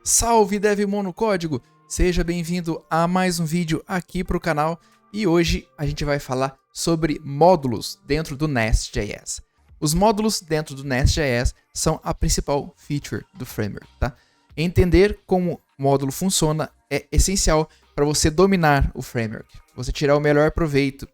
Salve Dev Monocódigo! Seja bem-vindo a mais um vídeo aqui para o canal e hoje a gente vai falar sobre módulos dentro do Nest.js. Os módulos dentro do Nest.js são a principal feature do framework, tá? Entender como o módulo funciona é essencial para você dominar o framework, você tirar o melhor proveito,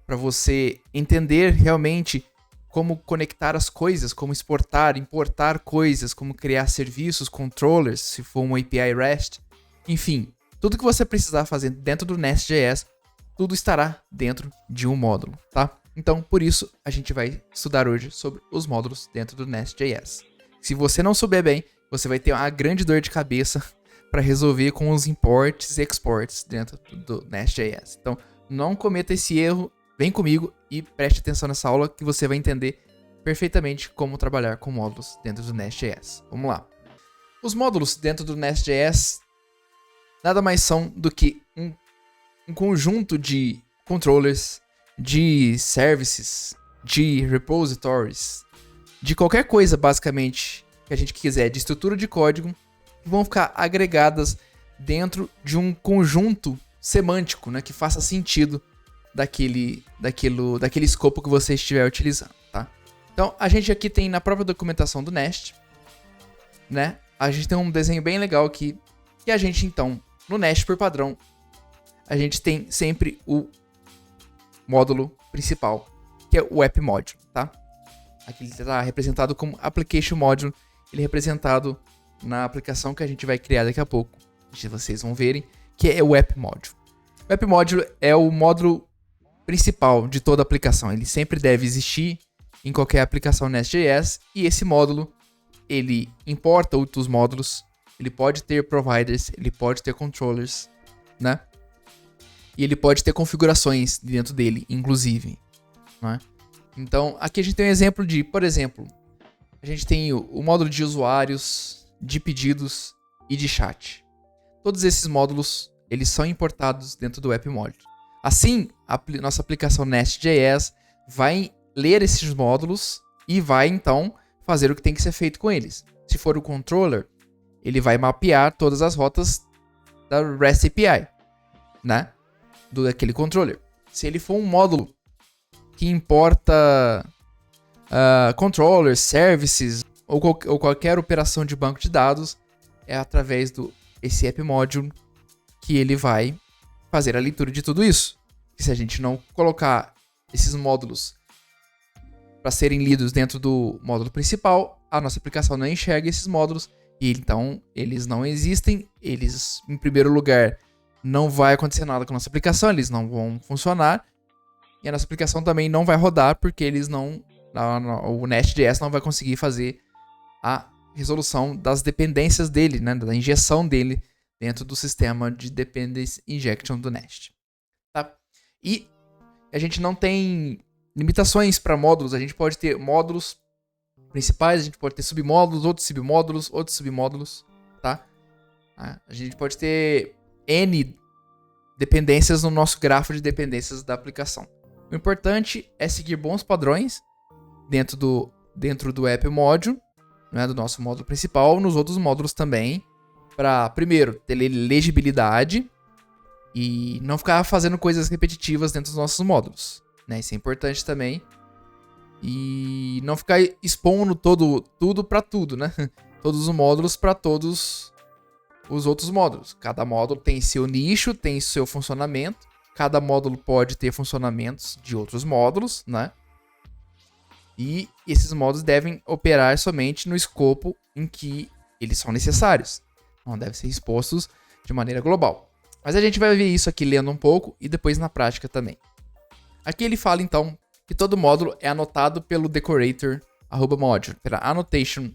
para você entender realmente como conectar as coisas, como exportar, importar coisas, como criar serviços, controllers, se for uma API REST. Enfim, tudo que você precisar fazer dentro do Nest.js, tudo estará dentro de um módulo, tá? Então, por isso, a gente vai estudar hoje sobre os módulos dentro do Nest.js. Se você não souber bem, você vai ter uma grande dor de cabeça para resolver com os imports e exports dentro do Nest.js. Então, não cometa esse erro. Vem comigo e preste atenção nessa aula que você vai entender perfeitamente como trabalhar com módulos dentro do Nest.js. Vamos lá. Os módulos dentro do Nest.js nada mais são do que um conjunto de controllers, de services, de repositories, de qualquer coisa basicamente que a gente quiser, de estrutura de código, que vão ficar agregadas dentro de um conjunto semântico, né, que faça sentido daquele escopo que você estiver utilizando, tá? Então, a gente aqui tem na própria documentação do Nest, né? A gente tem um desenho bem legal aqui, que a gente, então, no Nest por padrão, a gente tem sempre o módulo principal, que é o App Module, tá? Aqui ele está representado como Application Module, ele é representado na aplicação que a gente vai criar daqui a pouco, se vocês vão verem, que é o App Module. O App Module é o módulo principal de toda a aplicação. Ele sempre deve existir em qualquer aplicação Nest.js e esse módulo, ele importa outros módulos, ele pode ter providers, ele pode ter controllers, né? E ele pode ter configurações dentro dele, inclusive, né? Então, aqui a gente tem um exemplo de, por exemplo, a gente tem o módulo de usuários, de pedidos e de chat. Todos esses módulos, eles são importados dentro do App Module. Assim, a nossa aplicação Nest.js vai ler esses módulos e vai, então, fazer o que tem que ser feito com eles. Se for o controller, ele vai mapear todas as rotas da REST API, né? Daquele controller. Se ele for um módulo que importa controllers, services ou qualquer operação de banco de dados, é através esse App Module que ele vai fazer a leitura de tudo isso. E se a gente não colocar esses módulos para serem lidos dentro do módulo principal, a nossa aplicação não enxerga esses módulos e então eles não existem. Eles, em primeiro lugar, não vai acontecer nada com a nossa aplicação, eles não vão funcionar e a nossa aplicação também não vai rodar porque o Nest.js não vai conseguir fazer a resolução das dependências dele, né, da injeção dele dentro do sistema de Dependency Injection do Nest. Tá? E a gente não tem limitações para módulos, a gente pode ter módulos principais, a gente pode ter submódulos, outros submódulos, tá? A gente pode ter N dependências no nosso grafo de dependências da aplicação. O importante é seguir bons padrões dentro do App Module, né, do nosso módulo principal, nos outros módulos também, para, primeiro, ter legibilidade e não ficar fazendo coisas repetitivas dentro dos nossos módulos, né? Isso é importante também. E não ficar expondo tudo para tudo, né? Todos os módulos para todos os outros módulos. Cada módulo tem seu nicho, tem seu funcionamento. Cada módulo pode ter funcionamentos de outros módulos, né? E esses módulos devem operar somente no escopo em que eles são necessários. Não devem ser expostos de maneira global. Mas a gente vai ver isso aqui lendo um pouco e depois na prática também. Aqui ele fala então que todo módulo é anotado pelo decorator @module, pela annotation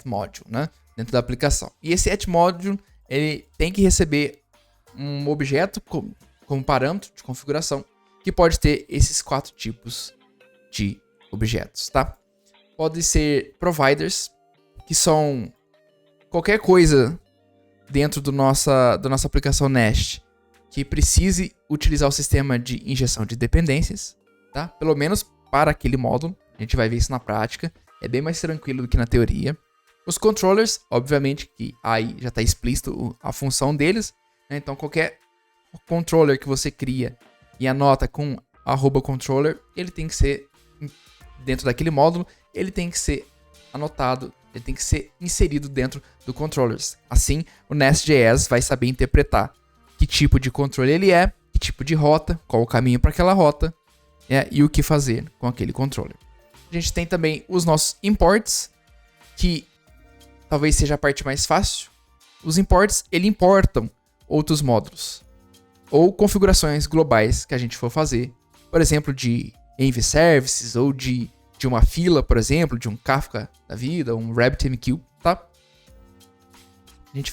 @module, né, dentro da aplicação. E esse @module ele tem que receber um objeto como parâmetro de configuração que pode ter esses 4 tipos de objetos, tá? Pode ser providers, que são qualquer coisa dentro da nossa aplicação Nest que precise utilizar o sistema de injeção de dependências, tá? Pelo menos para aquele módulo. A gente vai ver isso na prática. É bem mais tranquilo do que na teoria. Os controllers, obviamente, que aí já está explícito a função deles, né? Então qualquer controller que você cria e anota com @controller, ele tem que ser dentro daquele módulo, ele tem que ser anotado, ele tem que ser inserido dentro do controllers. Assim, o Nest.js vai saber interpretar que tipo de controle ele é, que tipo de rota, qual o caminho para aquela rota, e o que fazer com aquele controller. A gente tem também os nossos imports, que talvez seja a parte mais fácil. Os imports, ele importam outros módulos ou configurações globais que a gente for fazer, por exemplo, de env services ou de uma fila, por exemplo, de um Kafka da vida, um RabbitMQ, tá? A gente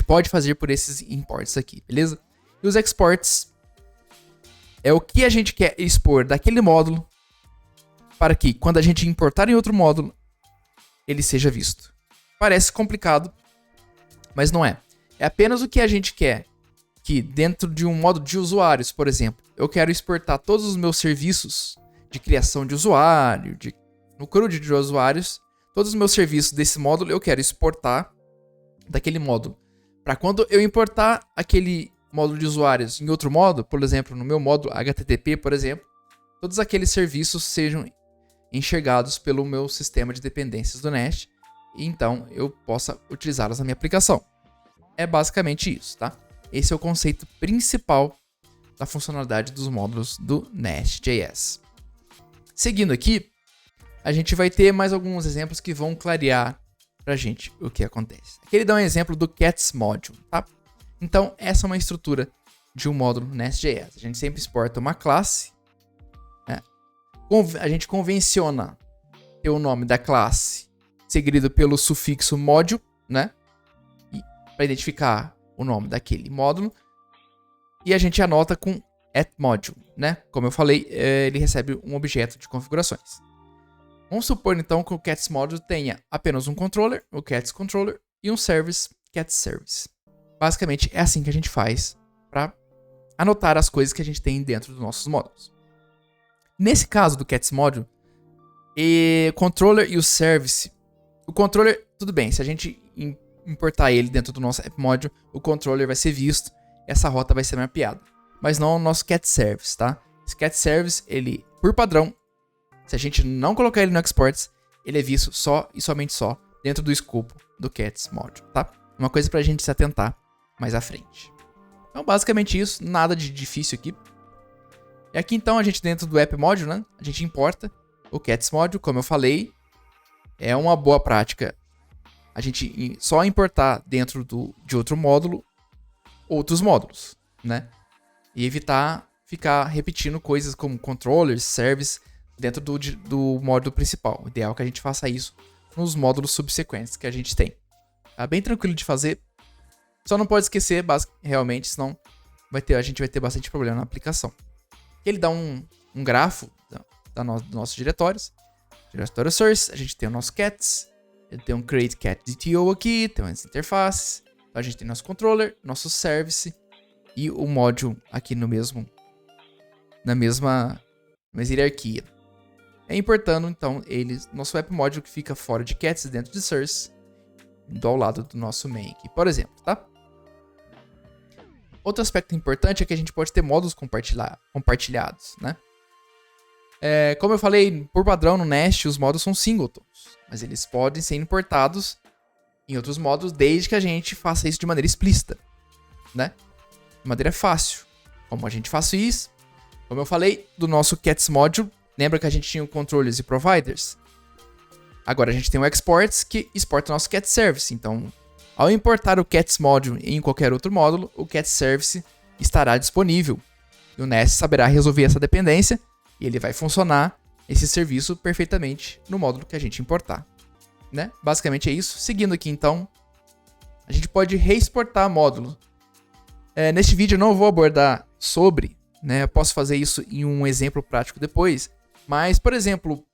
pode fazer por esses imports aqui, beleza? E os exports é o que a gente quer expor daquele módulo para que, quando a gente importar em outro módulo, ele seja visto. Parece complicado, mas não é. É apenas o que a gente quer que dentro de um módulo de usuários, por exemplo, eu quero exportar todos os meus serviços de criação de usuário, no CRUD de usuários, todos os meus serviços desse módulo eu quero exportar daquele módulo. Para quando eu importar aquele módulo de usuários em outro módulo, por exemplo, no meu módulo HTTP, por exemplo, todos aqueles serviços sejam enxergados pelo meu sistema de dependências do Nest, e então eu possa utilizá-las na minha aplicação. É basicamente isso, tá? Esse é o conceito principal da funcionalidade dos módulos do Nest.js. Seguindo aqui, a gente vai ter mais alguns exemplos que vão clarear pra gente o que acontece. Aqui ele dá um exemplo do Cats Module, tá? Então, essa é uma estrutura de um módulo Nest.js. A gente sempre exporta uma classe, né? A gente convenciona ter o nome da classe seguido pelo sufixo module, né? Para identificar o nome daquele módulo. E a gente anota com @module, né? Como eu falei, ele recebe um objeto de configurações. Vamos supor então que o Cats Module tenha apenas um controller, o Cats Controller, e um service, Cats Service. Basicamente é assim que a gente faz para anotar as coisas que a gente tem dentro dos nossos módulos. Nesse caso do Cats Module, o controller e o service, o controller, tudo bem, se a gente importar ele dentro do nosso app module, o controller vai ser visto, essa rota vai ser mapeada. Mas não o nosso Cat Service, tá? Esse Cat Service, ele, por padrão, se a gente não colocar ele no exports, ele é visto só e somente só dentro do escopo do Cats Module, tá? Uma coisa pra gente se atentar mais à frente. Então, basicamente isso, nada de difícil aqui. E aqui, então, a gente dentro do app module, né? A gente importa o Cats Module, como eu falei, é uma boa prática a gente só importar dentro de outro módulo outros módulos, né? E evitar ficar repetindo coisas como controllers, service dentro do módulo principal. O ideal é que a gente faça isso nos módulos subsequentes que a gente tem. Tá bem tranquilo de fazer. Só não pode esquecer, realmente, senão a gente vai ter bastante problema na aplicação. Ele dá um grafo dos nossos diretórios. Diretório source, a gente tem o nosso cats, ele tem um create cat DTO aqui, tem umas interfaces. Então a gente tem nosso controller, nosso service e o module aqui na mesma hierarquia. É importando então nosso app module que fica fora de cats dentro de source, ao lado do nosso main aqui, por exemplo, tá? Outro aspecto importante é que a gente pode ter módulos compartilhados, né? Como eu falei, por padrão no Nest os módulos são singletons, mas eles podem ser importados em outros módulos desde que a gente faça isso de maneira explícita, né? De maneira fácil. Como a gente faz isso? Como eu falei, do nosso Cats Module, lembra que a gente tinha o controllers e providers? Agora a gente tem o exports que exporta o nosso Cat Service. Então, ao importar o Cats Module em qualquer outro módulo, o Cat Service estará disponível. E o Nest saberá resolver essa dependência e ele vai funcionar esse serviço perfeitamente no módulo que a gente importar, né? Basicamente é isso. Seguindo aqui então, a gente pode reexportar módulo. Neste vídeo eu não vou abordar sobre, né? Eu posso fazer isso em um exemplo prático depois. Mas, por exemplo,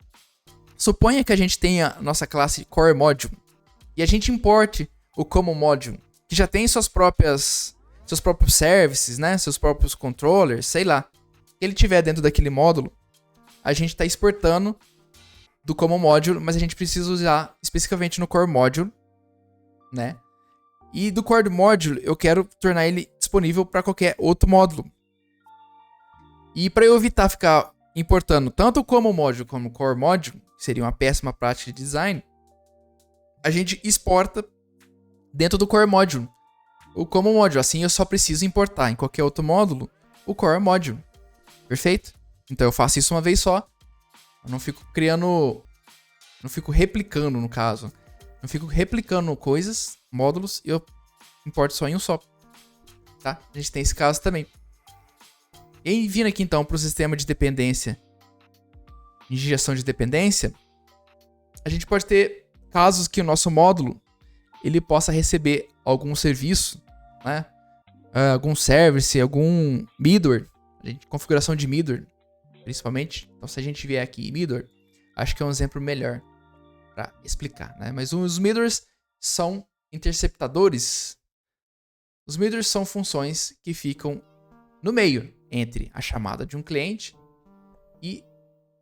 suponha que a gente tenha nossa classe Core Module e a gente importe o Common Module, que já tem seus próprios services, né? Seus próprios controllers, sei lá. Se ele tiver dentro daquele módulo, a gente está exportando do Common Module, mas a gente precisa usar especificamente no Core Module, né? E do Core Module eu quero tornar ele disponível para qualquer outro módulo. E para eu evitar ficar importando tanto o Common Module como o Core Module, que seria uma péssima prática de design, a gente exporta dentro do Core Module o Common Module. Assim eu só preciso importar em qualquer outro módulo o Core Module. Perfeito? Então eu faço isso uma vez só. Eu não fico criando... Não fico replicando, no caso. Não fico replicando coisas, módulos, e eu importo só em um só. Tá? A gente tem esse caso também. E vindo aqui então para o sistema de dependência, injeção de dependência, a gente pode ter casos que o nosso módulo ele possa receber algum serviço, né? Algum service, algum middleware, configuração de middleware, principalmente. Então, se a gente vier aqui em middleware, acho que é um exemplo melhor para explicar, né? Mas os middlewares são interceptadores. Os middlewares são funções que ficam no meio entre a chamada de um cliente e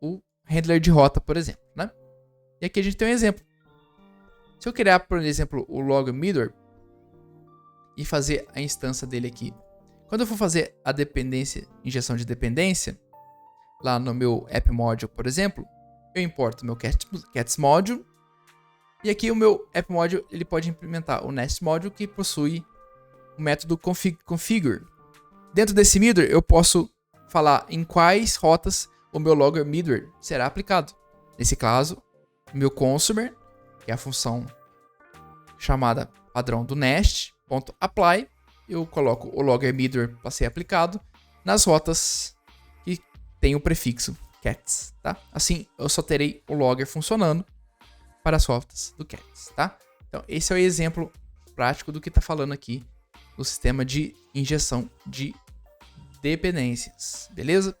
o handler de rota, por exemplo, né? E aqui a gente tem um exemplo. Se eu criar, por exemplo, o log middleware e fazer a instância dele aqui, quando eu for fazer a dependência, injeção de dependência, lá no meu app module, por exemplo, eu importo o meu cats module e aqui o meu app module ele pode implementar o nest module que possui o método configure. Dentro desse middleware eu posso falar em quais rotas o meu logger middleware será aplicado. Nesse caso, o meu consumer, que é a função chamada padrão do nest.apply, eu coloco o logger middleware para ser aplicado nas rotas que tem o prefixo cats, tá? Assim, eu só terei o logger funcionando para as rotas do cats, tá? Então, esse é o exemplo prático do que está falando aqui no sistema de injeção de dependências, beleza?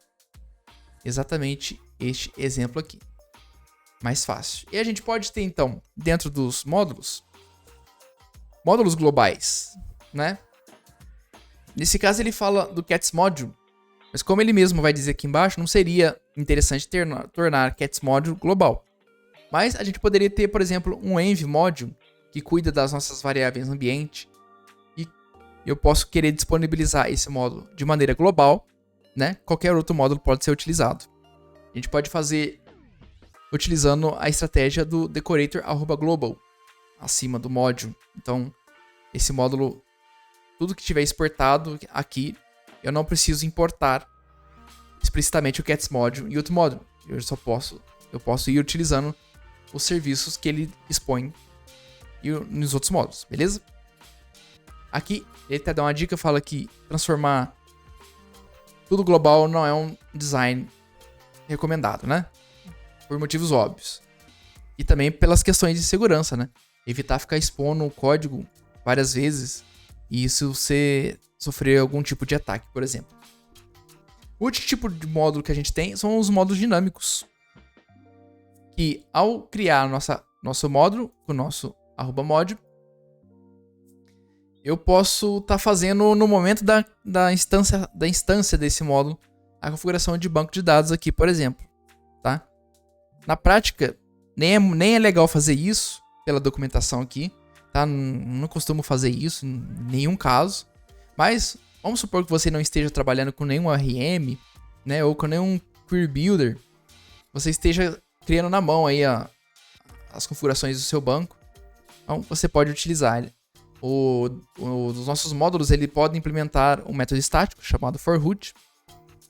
Exatamente este exemplo aqui. Mais fácil. E a gente pode ter, então, dentro dos módulos globais, né? Nesse caso, ele fala do cats module, mas como ele mesmo vai dizer aqui embaixo, não seria interessante tornar cats module global. Mas a gente poderia ter, por exemplo, um env module que cuida das nossas variáveis no ambiente e eu posso querer disponibilizar esse módulo de maneira global, né? Qualquer outro módulo pode ser utilizado. A gente pode fazer utilizando a estratégia do decorator@global acima do módulo. Então, esse módulo, tudo que tiver exportado aqui, eu não preciso importar explicitamente o cats module e outro módulo. Eu posso ir utilizando os serviços que ele expõe nos outros módulos, beleza? Aqui, ele até dá uma dica, fala que transformar tudo global não é um design recomendado, né? Por motivos óbvios. E também pelas questões de segurança, né? Evitar ficar expondo o código várias vezes e isso você sofrer algum tipo de ataque, por exemplo. O outro tipo de módulo que a gente tem são os módulos dinâmicos. Que ao criar nosso módulo, com o nosso @module, eu posso estar fazendo no momento da instância desse módulo a configuração de banco de dados aqui, por exemplo. Tá? Na prática, nem é legal fazer isso pela documentação aqui. Tá? Não costumo fazer isso em nenhum caso. Mas vamos supor que você não esteja trabalhando com nenhum RM, né, ou com nenhum Query Builder. Você esteja criando na mão aí as configurações do seu banco. Então você pode utilizar ele. Os nossos módulos ele podem implementar um método estático chamado forRoot.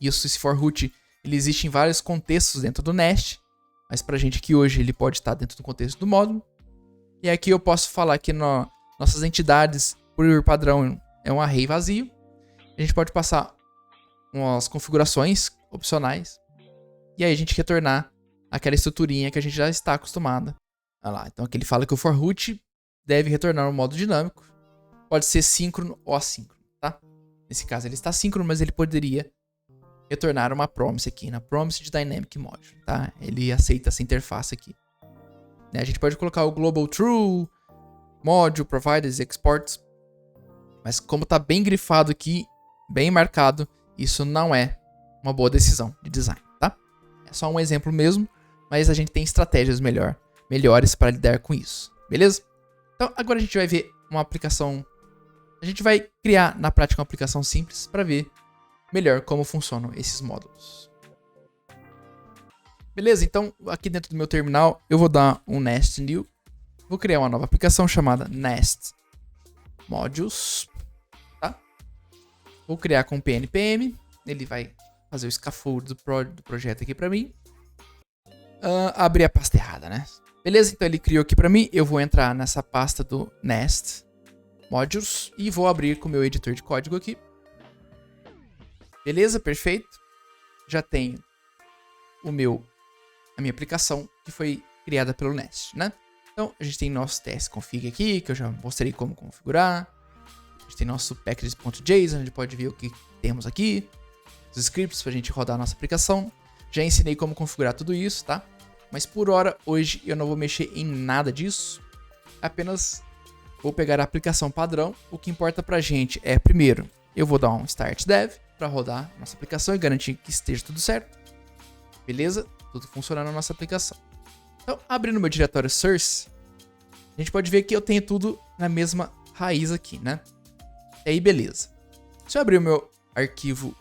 Esse forRoot ele existe em vários contextos dentro do Nest, mas para a gente aqui hoje ele pode estar dentro do contexto do módulo. E aqui eu posso falar que nossas entidades, por padrão, é um array vazio. A gente pode passar umas configurações opcionais e aí a gente retornar aquela estruturinha que a gente já está acostumada. Olha lá, então aqui ele fala que o forRoot deve retornar um modo dinâmico. Pode ser síncrono ou assíncrono, tá? Nesse caso ele está síncrono, mas ele poderia retornar uma promise aqui, na promise de dynamic module, tá? Ele aceita essa interface aqui. A gente pode colocar o global true, module, providers e exports. Mas como está bem grifado aqui, bem marcado, isso não é uma boa decisão de design, tá? É só um exemplo mesmo, mas a gente tem estratégias melhores para lidar com isso, beleza? Então agora a gente vai ver uma aplicação, a gente vai criar na prática uma aplicação simples para ver melhor como funcionam esses módulos. Beleza, então aqui dentro do meu terminal eu vou dar um nest new, vou criar uma nova aplicação chamada nest modules, tá? Vou criar com pnpm, ele vai fazer o scaffold do projeto aqui para mim. Abrir a pasta errada, né? Beleza, então ele criou aqui para mim, eu vou entrar nessa pasta do nest modules e vou abrir com o meu editor de código aqui. Beleza, perfeito. Já tenho a minha aplicação que foi criada pelo Nest, né? Então, a gente tem nosso test-config aqui, que eu já mostrei como configurar. A gente tem nosso packages.json, onde pode ver o que temos aqui. Os scripts para a gente rodar a nossa aplicação. Já ensinei como configurar tudo isso, tá? Mas por hora, hoje, eu não vou mexer em nada disso. Apenas vou pegar a aplicação padrão. O que importa pra gente é, primeiro, eu vou dar um start dev para rodar nossa aplicação e garantir que esteja tudo certo. Beleza? Tudo funcionando na nossa aplicação. Então, abrindo meu diretório source, a gente pode ver que eu tenho tudo na mesma raiz aqui, né? E aí, beleza. Se eu abrir o meu arquivo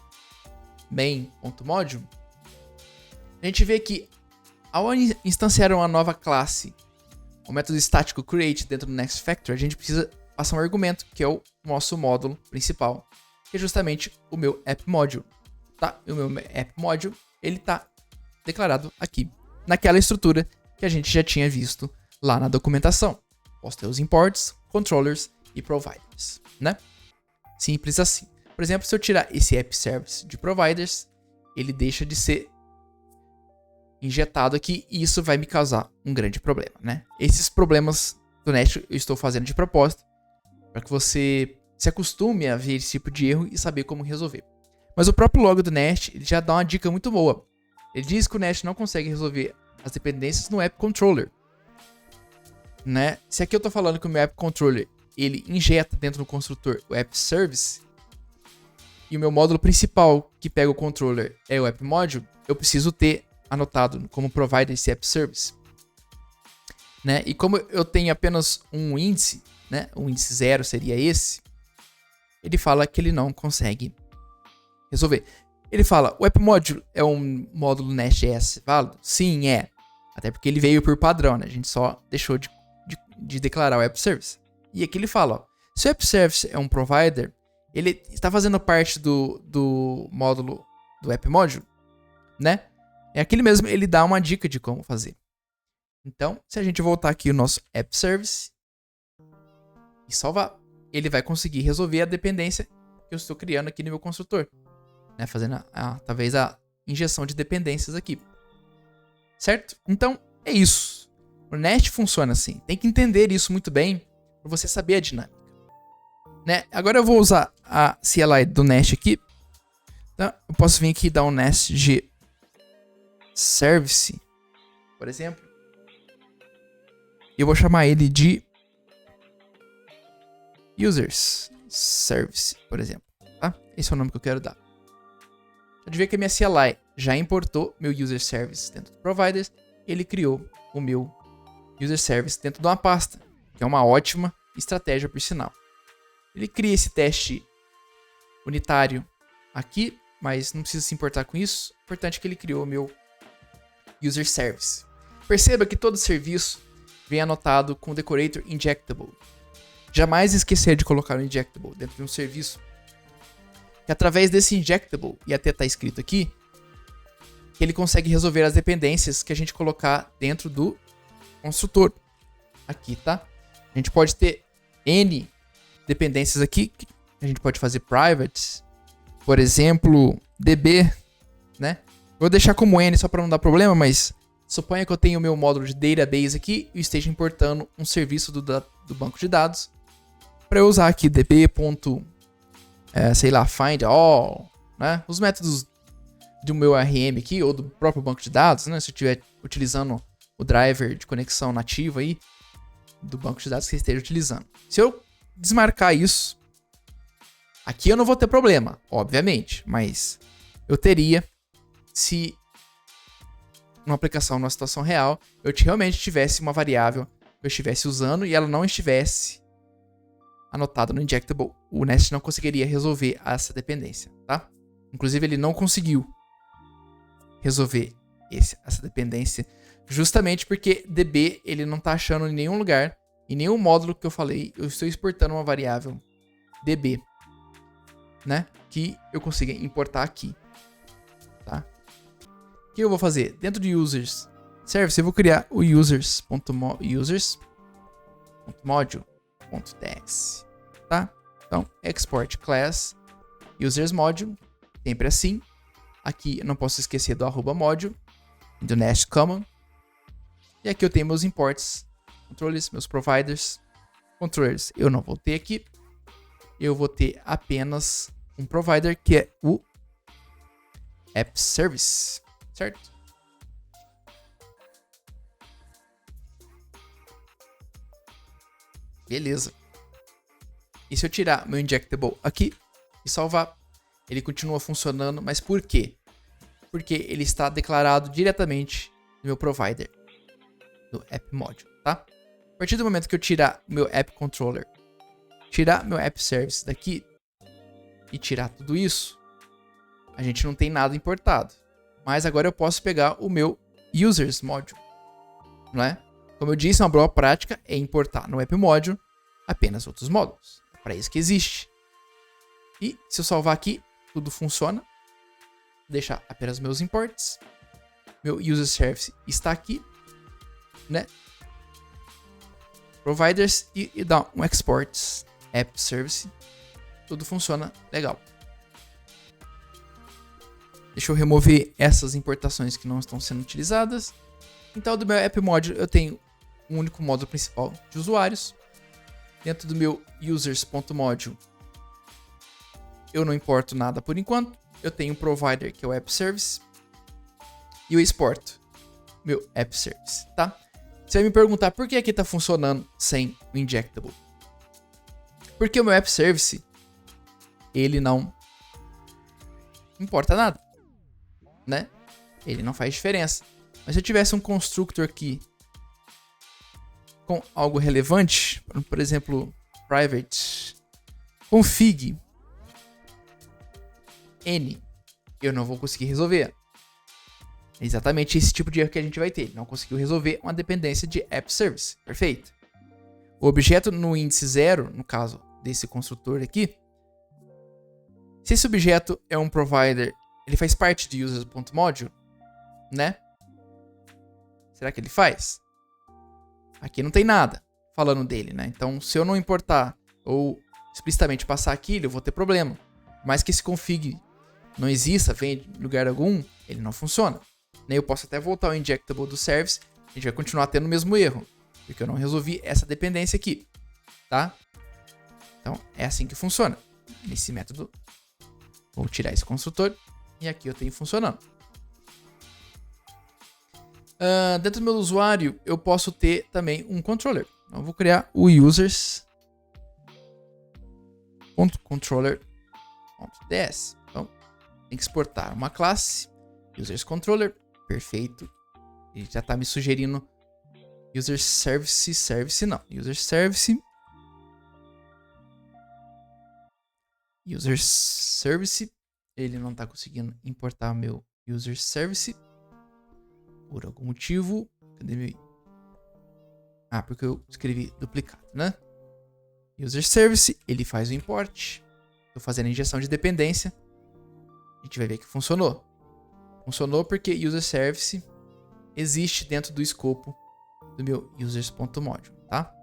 main.module, a gente vê que ao instanciar uma nova classe, o método estático create dentro do Next Factory, a gente precisa passar um argumento, que é o nosso módulo principal, que é justamente o meu app module, tá? E o meu app module, ele tá declarado aqui, naquela estrutura que a gente já tinha visto lá na documentação. Posso ter os imports, controllers e providers, né? Simples assim. Por exemplo, se eu tirar esse app service de providers, ele deixa de ser injetado aqui e isso vai me causar um grande problema, né? Esses problemas do Nest eu estou fazendo de propósito para que você se acostume a ver esse tipo de erro e saber como resolver. Mas o próprio log do Nest ele já dá uma dica muito boa. Ele diz que o Nest não consegue resolver as dependências no App Controller, né? Se aqui eu estou falando que o meu App Controller ele injeta dentro do construtor o App Service e o meu módulo principal que pega o controller é o App Module, eu preciso ter anotado como provider esse App Service, né? E como eu tenho apenas um índice, né? O índice 0 seria esse. Ele fala que ele não consegue resolver. Ele fala, o App Module é um módulo Nest.js válido? Sim, é. Até porque ele veio por padrão, né? A gente só deixou de declarar o App Service. E aqui ele fala, ó, se o App Service é um provider, ele está fazendo parte do módulo do App Module, né? É aquele mesmo, ele dá uma dica de como fazer. Então, se a gente voltar aqui o nosso App Service e salvar, ele vai conseguir resolver a dependência que eu estou criando aqui no meu construtor, né? Fazendo talvez a injeção de dependências aqui. Certo? Então, é isso. O Nest funciona assim. Tem que entender isso muito bem para você saber a dinâmica, né? Agora eu vou usar a CLI do Nest aqui. Então, eu posso vir aqui e dar um Nest de Service, por exemplo. Eu vou chamar ele de Users Service, por exemplo, tá? Esse é o nome que eu quero dar. Pode ver que a minha CLI já importou meu User Service dentro do Providers. Ele criou o meu User Service dentro de uma pasta, que é uma ótima estratégia por sinal. Ele cria esse teste unitário aqui, mas não precisa se importar com isso. O importante é que ele criou o meu User Service. Perceba que todo serviço vem anotado com o decorator injectable. Jamais esquecer de colocar o injectable dentro de um serviço. Que através desse injectable, e até está escrito aqui, que ele consegue resolver as dependências que a gente colocar dentro do construtor. Aqui, tá? A gente pode ter N dependências aqui. A gente pode fazer private. Por exemplo, DB, né? Vou deixar como N só para não dar problema, mas suponha que eu tenho o meu módulo de database aqui e esteja importando um serviço do banco de dados para eu usar aqui db. Sei lá, find all, né? Os métodos do meu RM aqui ou do próprio banco de dados, né? Se eu estiver utilizando o driver de conexão nativo aí do banco de dados que você esteja utilizando. Se eu desmarcar isso, aqui eu não vou ter problema, obviamente, mas eu teria se numa aplicação, numa situação real, eu realmente tivesse uma variável que eu estivesse usando e ela não estivesse anotada no injectable, o Nest não conseguiria resolver essa dependência, tá? Inclusive, ele não conseguiu resolver essa dependência, justamente porque DB ele não está achando em nenhum lugar, em nenhum módulo que eu falei, eu estou exportando uma variável DB, né? Que eu consiga importar aqui, tá? O que eu vou fazer? Dentro de users service, eu vou criar o users.module.ts, tá? Então, export class users module, sempre assim. Aqui eu não posso esquecer do @module, do Nest common. E aqui eu tenho meus imports, controllers, meus providers. Controllers eu não vou ter aqui. Eu vou ter apenas um provider que é o app service, certo? Beleza. E se eu tirar meu injectable aqui e salvar, ele continua funcionando, mas por quê? Porque ele está declarado diretamente no meu provider, do app module, tá? A partir do momento que eu tirar meu app controller, tirar meu app service daqui e tirar tudo isso, a gente não tem nada importado. Mas agora eu posso pegar o meu users module, não é? Como eu disse, uma boa prática é importar no app module apenas outros módulos. É para isso que existe. E se eu salvar aqui, tudo funciona. Vou deixar apenas meus imports. Meu user service está aqui, né? Providers e dá um export app service. Tudo funciona legal. Deixa eu remover essas importações que não estão sendo utilizadas. Então, do meu app module, eu tenho um único módulo principal de usuários. Dentro do meu users.module, eu não importo nada por enquanto. Eu tenho um provider que é o app service. E eu exporto meu app service, tá? Você vai me perguntar por que aqui está funcionando sem o injectable. Porque o meu app service, ele não importa nada, né? Ele não faz diferença. Mas se eu tivesse um constructor aqui com algo relevante, por exemplo, private config n, eu não vou conseguir resolver. É exatamente esse tipo de erro que a gente vai ter. Ele não conseguiu resolver uma dependência de app service. Perfeito. O objeto no índice 0, no caso desse construtor aqui, se esse objeto é um provider, ele faz parte de users.module, né? Será que ele faz? Aqui não tem nada falando dele, né? Então, se eu não importar ou explicitamente passar aquilo, eu vou ter problema. Por mais que esse config não exista, venha de lugar algum, ele não funciona. Nem eu posso até voltar ao injectable do service, a gente vai continuar tendo o mesmo erro, porque eu não resolvi essa dependência aqui, tá? Então, é assim que funciona. Nesse método, vou tirar esse construtor e aqui eu tenho funcionando. Dentro do meu usuário, eu posso ter também um controller. Então, eu vou criar o users.controller.ts. Então, tem que exportar uma classe, usersController, perfeito. Ele já está me sugerindo user service não. User service, ele não está conseguindo importar meu user service. Por algum motivo. Cadê meu? Ah, porque eu escrevi duplicado, né? User service, ele faz o import. Estou fazendo a injeção de dependência. A gente vai ver que funcionou. Funcionou porque user service existe dentro do escopo do meu users.module, tá?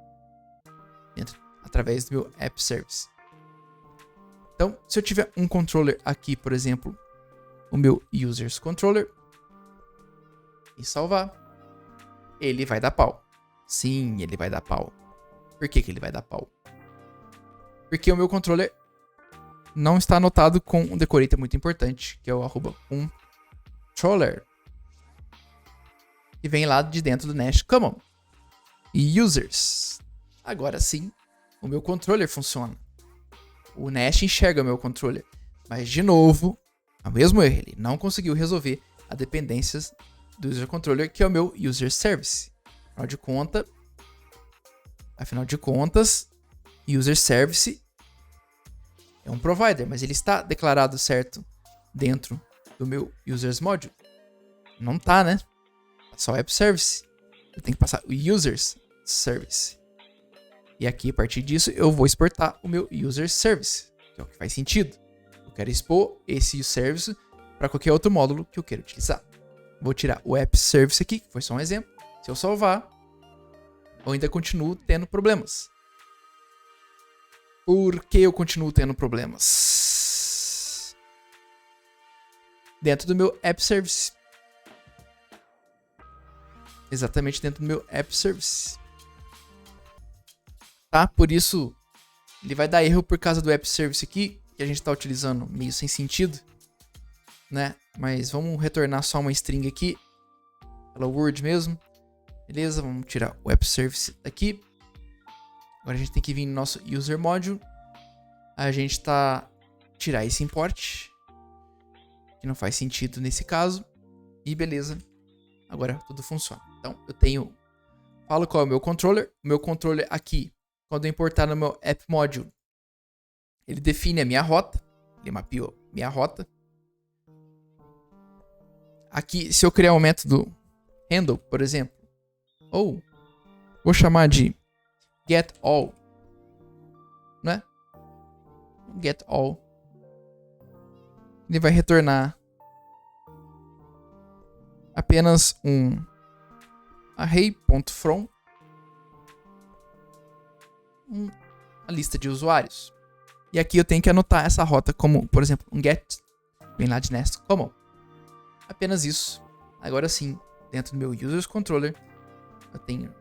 Através do meu app service. Então, se eu tiver um controller aqui, por exemplo, o meu users controller, e salvar, ele vai dar pau. Sim, ele vai dar pau. Por que ele vai dar pau? Porque o meu controller não está anotado com um decorator muito importante, que é o @controller, que vem lá de dentro do Nest Common. E users. Agora sim, o meu controller funciona. O Nest enxerga o meu controller. Mas, de novo, é o mesmo erro. Ele não conseguiu resolver as dependências do user controller, que é o meu user service. Afinal de contas, user service é um provider, mas ele está declarado certo dentro do meu users module? Não tá, né? É só app service. Eu tenho que passar o users service. E aqui, a partir disso, eu vou exportar o meu user service, que é o que faz sentido. Eu quero expor esse service para qualquer outro módulo que eu queira utilizar. Vou tirar o app service aqui, que foi só um exemplo. Se eu salvar, eu ainda continuo tendo problemas. Por que eu continuo tendo problemas? Dentro do meu app service. Exatamente dentro do meu app service. Tá? Por isso, ele vai dar erro por causa do app service aqui, que a gente está utilizando meio sem sentido, né? Mas vamos retornar só uma string aqui, hello world mesmo. Beleza, vamos tirar o app service daqui. Agora a gente tem que vir no nosso user module. A gente tirar esse import, que não faz sentido nesse caso. E beleza, agora tudo funciona. Então eu falo qual é o meu controller. O meu controller aqui, quando eu importar no meu app module, ele define a minha rota. Ele mapeou minha rota. Aqui, se eu criar um método handle, por exemplo, ou vou chamar de getAll, né? GetAll. Ele vai retornar apenas um array.from, a lista de usuários. E aqui eu tenho que anotar essa rota como, por exemplo, um get, vem lá de nest common. Apenas isso. Agora sim, dentro do meu users controller, eu tenho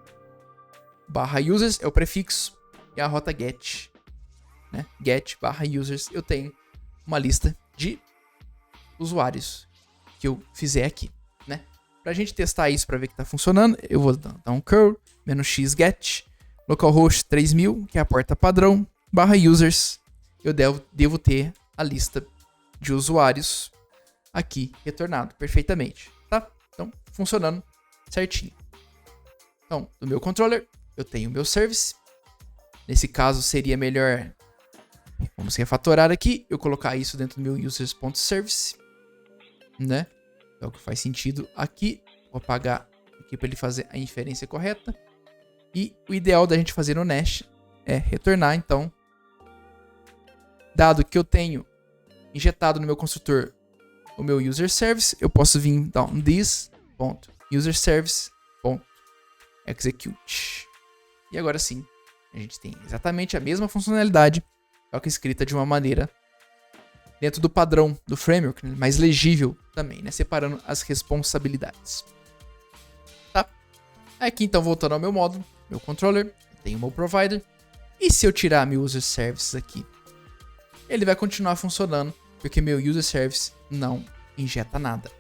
/users é o prefixo e a rota get, né? Get /users, eu tenho uma lista de usuários que eu fizer aqui, né? Pra gente testar isso para ver que tá funcionando, eu vou dar um curl -x get localhost 3000, que é a porta padrão, /users, eu devo ter a lista de usuários aqui retornado perfeitamente, tá? Então, funcionando certinho. Então, do meu controller, eu tenho o meu service. Nesse caso, seria melhor, vamos refatorar aqui, eu colocar isso dentro do meu users.service, né? É o que faz sentido aqui. Vou apagar aqui para ele fazer a inferência correta. E o ideal da gente fazer no Nest é retornar, então, dado que eu tenho injetado no meu construtor o meu user service, eu posso vir down this.userservice.execute. E agora sim, a gente tem exatamente a mesma funcionalidade, só que escrita de uma maneira dentro do padrão do framework, né? Mais legível também, né? Separando as responsabilidades. Tá? Aqui então, voltando ao meu módulo, meu controller, tenho o meu provider, e se eu tirar meu user service aqui, ele vai continuar funcionando, porque meu user service não injeta nada,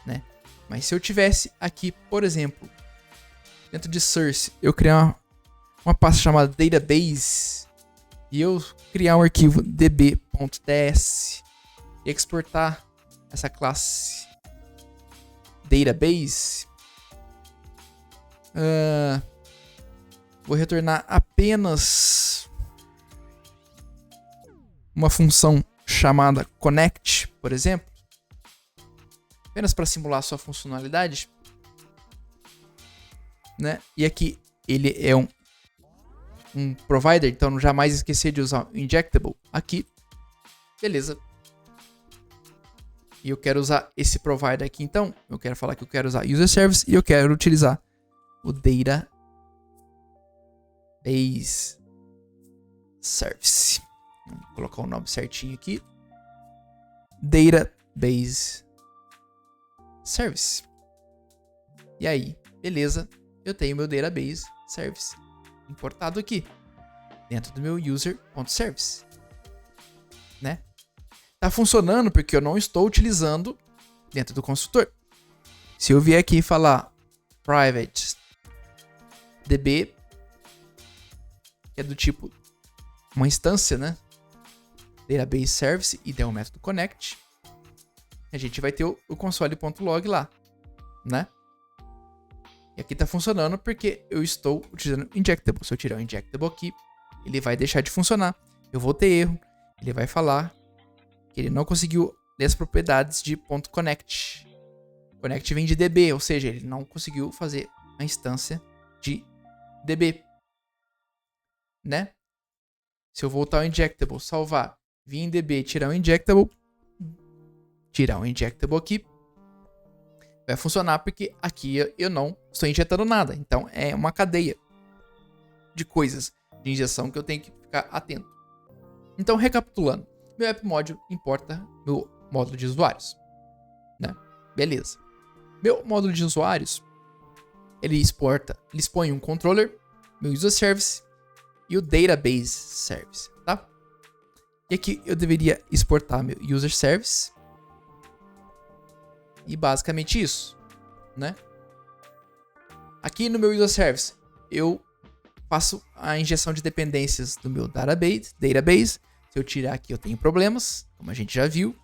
né? Mas se eu tivesse aqui, por exemplo, dentro de source, eu criar uma pasta chamada database e eu criar um arquivo db.ts e exportar essa classe database, vou retornar apenas uma função chamada connect, por exemplo, apenas para simular sua funcionalidade, né? E aqui ele é um provider, então não jamais esquecer de usar o injectable aqui, beleza? E eu quero usar esse provider aqui, então eu quero falar que eu quero usar user service e eu quero utilizar o database service. Vou colocar o nome certinho aqui. Database service. E aí, beleza? Eu tenho meu database service importado aqui dentro do meu user.service, né? Tá funcionando porque eu não estou utilizando dentro do construtor. Se eu vier aqui e falar private db, que é do tipo uma instância, né? Database service e der um método connect, a gente vai ter o console.log lá, né? E aqui está funcionando porque eu estou utilizando injectable. Se eu tirar o injectable aqui, ele vai deixar de funcionar. Eu vou ter erro. Ele vai falar que ele não conseguiu ler as propriedades de .connect. Connect vem de DB, ou seja, ele não conseguiu fazer a instância de DB. Né? Se eu voltar ao injectable, salvar, vir em DB, tirar o injectable aqui, vai funcionar porque aqui eu não estou injetando nada. Então é uma cadeia de coisas de injeção que eu tenho que ficar atento. Então, recapitulando, meu app module importa meu módulo de usuários, né? Beleza. Meu módulo de usuários, ele expõe um controller, meu user service e o database service, tá? E aqui eu deveria exportar meu user service. E basicamente isso, né? Aqui no meu user service, eu faço a injeção de dependências do meu database. Se eu tirar aqui, eu tenho problemas, como a gente já viu,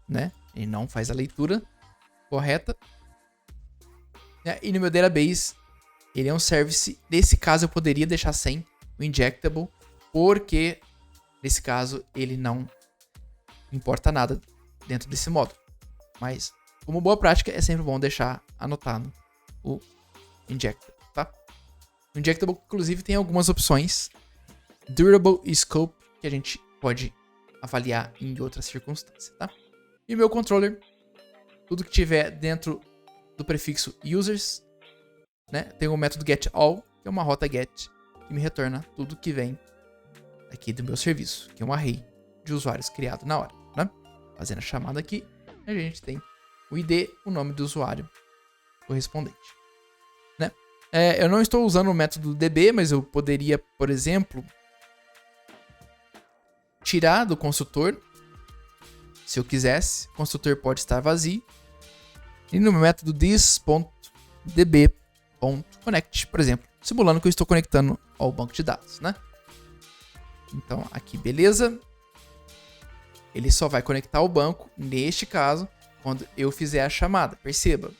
né? Ele não faz a leitura correta. E no meu database, ele é um service. Nesse caso, eu poderia deixar sem o injectable, porque nesse caso ele não importa nada dentro desse módulo. Mas como boa prática, é sempre bom deixar anotado o injectable, tá? O injectable, inclusive, tem algumas opções. Durable e Scope, que a gente pode avaliar em outras circunstâncias, tá? E o meu controller, tudo que tiver dentro do prefixo users, né? Tem o método getAll, que é uma rota get, que me retorna tudo que vem aqui do meu serviço, que é um array de usuários criado na hora, né? Fazendo a chamada aqui, a gente tem o ID, o nome do usuário correspondente, né? Eu não estou usando o método DB, mas eu poderia, por exemplo, tirar do construtor, se eu quisesse. O construtor pode estar vazio. E no método this.db.connect, por exemplo, simulando que eu estou conectando ao banco de dados, né? Então, aqui, beleza. Ele só vai conectar ao banco, neste caso, quando eu fizer a chamada. Perceba,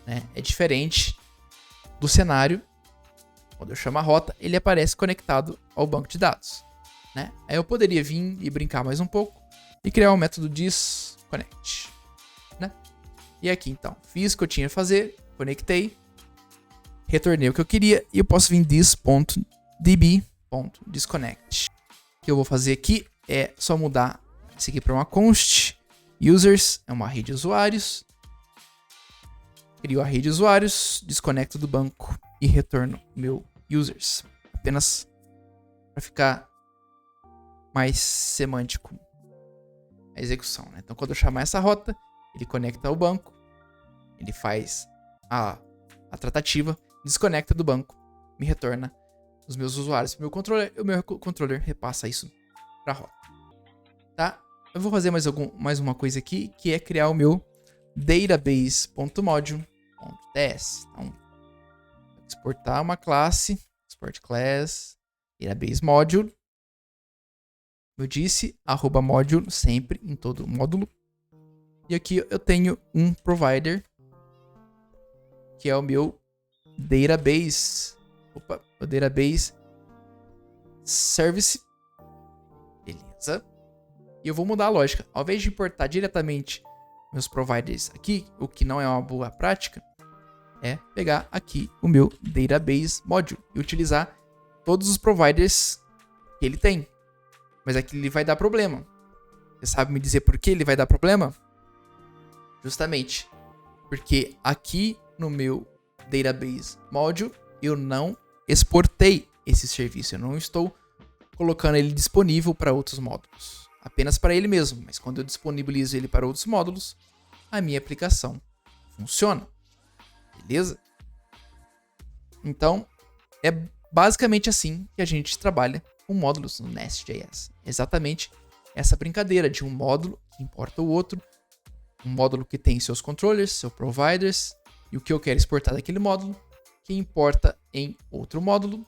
né? É diferente do cenário. Quando eu chamo a rota, ele aparece conectado ao banco de dados, né? Aí eu poderia vir e brincar mais um pouco e criar um método disconnect, né? E aqui, então, fiz o que eu tinha que fazer, conectei, retornei o que eu queria e eu posso vir this.db.disconnect. O que eu vou fazer aqui é só mudar isso aqui para uma const. Users é uma rede de usuários. Crio a rede de usuários, desconecto do banco e retorno meu users. Apenas para ficar mais semântico a execução, né? Então, quando eu chamar essa rota, ele conecta ao banco, ele faz a tratativa, desconecta do banco, me retorna os meus usuários para o meu controller, e o meu controller repassa isso para a rota, tá? Eu vou fazer mais uma coisa aqui, que é criar o meu database.module.ts. Então, exportar uma classe, export class, database module. Eu disse, @module, sempre em todo módulo. E aqui eu tenho um provider, que é o meu database. O database service. Beleza. E eu vou mudar a lógica. Ao invés de importar diretamente meus providers aqui, o que não é uma boa prática, é pegar aqui o meu database module e utilizar todos os providers que ele tem. Mas aqui ele vai dar problema. Você sabe me dizer por que ele vai dar problema? Justamente porque aqui no meu database module eu não exportei esse serviço. Eu não estou colocando ele disponível para outros módulos. Apenas para ele mesmo. Mas quando eu disponibilizo ele para outros módulos, a minha aplicação funciona. Beleza? Então, é basicamente assim que a gente trabalha com módulos no Nest.js. Exatamente essa brincadeira de um módulo que importa o outro, um módulo que tem seus controllers, seus providers, e o que eu quero exportar daquele módulo, que importa em outro módulo,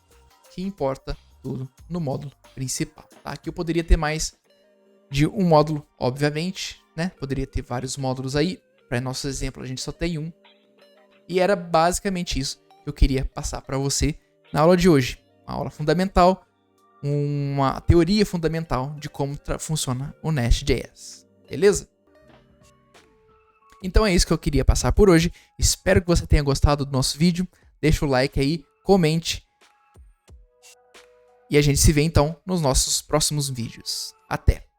que importa tudo no módulo principal. Tá? Aqui eu poderia ter mais de um módulo, obviamente, né? Poderia ter vários módulos aí. Para nosso exemplo, a gente só tem um. E era basicamente isso que eu queria passar para você na aula de hoje. Uma aula fundamental, uma teoria fundamental de como funciona o Nest.js. Beleza? Então é isso que eu queria passar por hoje. Espero que você tenha gostado do nosso vídeo. Deixa o like aí, comente. E a gente se vê então nos nossos próximos vídeos. Até!